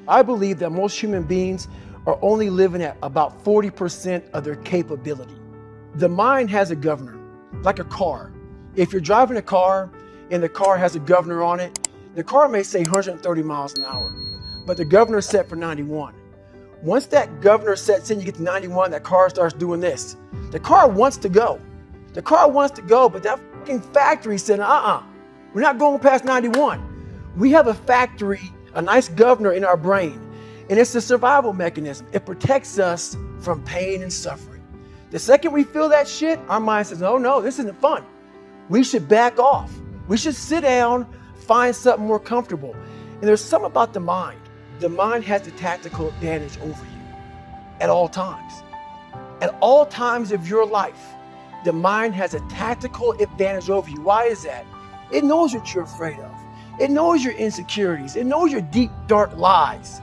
I believe that most human beings are only living at about 40% of their capability. The mind has a governor, like a car. If you're driving a car and the car has a governor on it, the car may say 130 miles an hour, but the governor's set for 91. Once that governor sets in, you get to 91, that car starts doing this. The car wants to go. The car wants to go, but that fucking factory said, we're not going past 91. We have a factory, a nice governor in our brain, and it's a survival mechanism. It protects us from pain and suffering. The second we feel that shit, our mind says, oh no, this isn't fun. We should back off. We should sit down, find something more comfortable. And there's something about the mind. The mind has the tactical advantage over you at all times. At all times of your life, the mind has a tactical advantage over you. Why is that? It knows what you're afraid of. It knows your insecurities. It knows your deep, dark lies.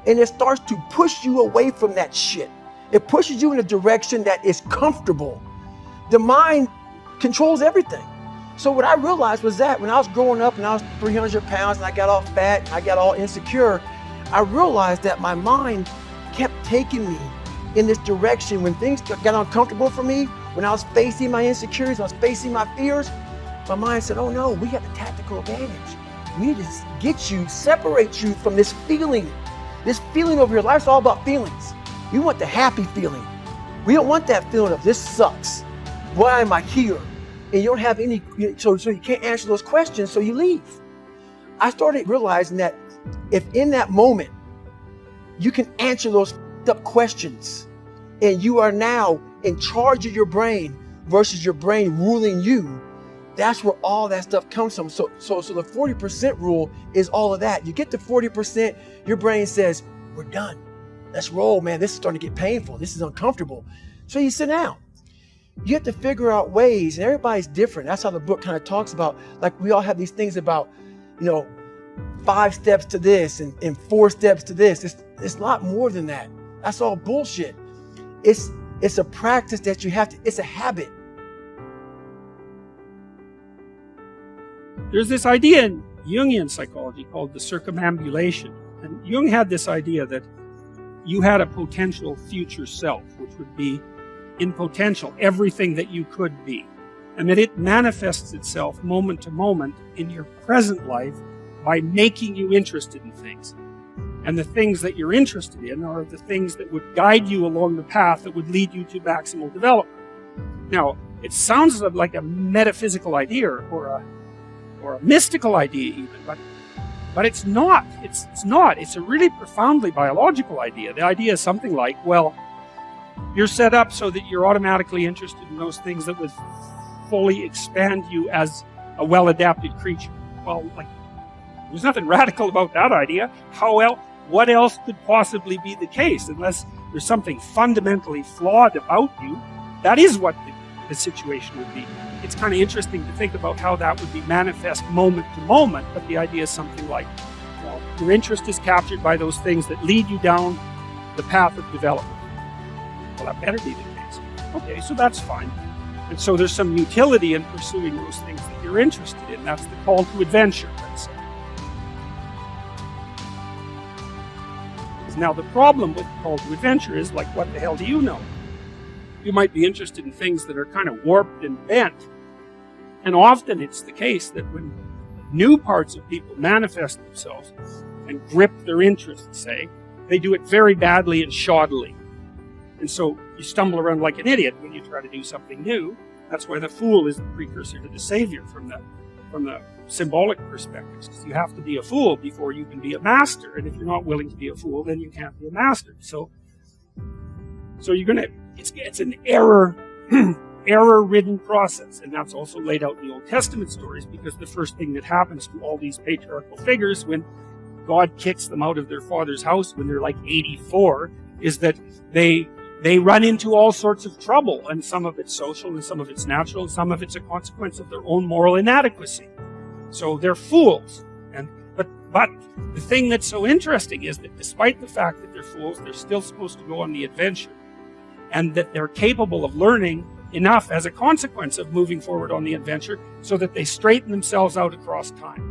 And it starts to push you away from that shit. It pushes you in a direction that is comfortable. The mind controls everything. So what I realized was that when I was growing up and I was 300 pounds and I got all fat and I got all insecure, I realized that my mind kept taking me in this direction. When things got uncomfortable for me, when I was facing my insecurities, when I was facing my fears, my mind said, oh no, we have a tactical advantage. We need to get you, separate you from this feeling over here. Life's all about feelings. We want the happy feeling. We don't want that feeling of this sucks. Why am I here? And you don't have any, so you can't answer those questions, so you leave. I started realizing that if in that moment you can answer those up questions and you are now in charge of your brain versus your brain ruling you, that's where all that stuff comes from. So the 40% rule is all of that. You get to 40%, your brain says, we're done. Let's roll, man. This is starting to get painful. This is uncomfortable. So you sit down. You have to figure out ways, and everybody's different. That's how the book kind of talks about, like we all have these things about, 5 steps to this and 4 steps to this. It's a lot more than that. That's all bullshit. It's a practice that you have to, it's a habit. There's this idea in Jungian psychology called the circumambulation. And Jung had this idea that you had a potential future self, which would be in potential everything that you could be. And that it manifests itself moment to moment in your present life by making you interested in things. And the things that you're interested in are the things that would guide you along the path that would lead you to maximal development. Now, it sounds like a metaphysical idea or a mystical idea even, but it's not. It's not. It's a really profoundly biological idea. The idea is something like, well, you're set up so that you're automatically interested in those things that would fully expand you as a well-adapted creature. Well, there's nothing radical about that idea. What else could possibly be the case? Unless there's something fundamentally flawed about you, that is what the situation would be. It's kind of interesting to think about how that would be manifest moment to moment, but the idea is something like, your interest is captured by those things that lead you down the path of development. Well, that better be the case. Okay, so that's fine. And so there's some utility in pursuing those things that you're interested in. That's the call to adventure, let's say. Now, the problem with the call to adventure is, what the hell do you know? You might be interested in things that are kind of warped and bent. And often it's the case that when new parts of people manifest themselves and grip their interests, say, they do it very badly and shoddily. And so you stumble around like an idiot when you try to do something new. That's why the fool is the precursor to the savior from the symbolic perspectives. Because you have to be a fool before you can be a master. And if you're not willing to be a fool, then you can't be a master. So you're gonna, it's an error-ridden process. And that's also laid out in the Old Testament stories, because the first thing that happens to all these patriarchal figures when God kicks them out of their father's house when they're 84 is that they run into all sorts of trouble, and some of it's social and some of it's natural, and some of it's a consequence of their own moral inadequacy. So they're fools. But the thing that's so interesting is that despite the fact that they're fools, they're still supposed to go on the adventure, and that they're capable of learning enough as a consequence of moving forward on the adventure so that they straighten themselves out across time.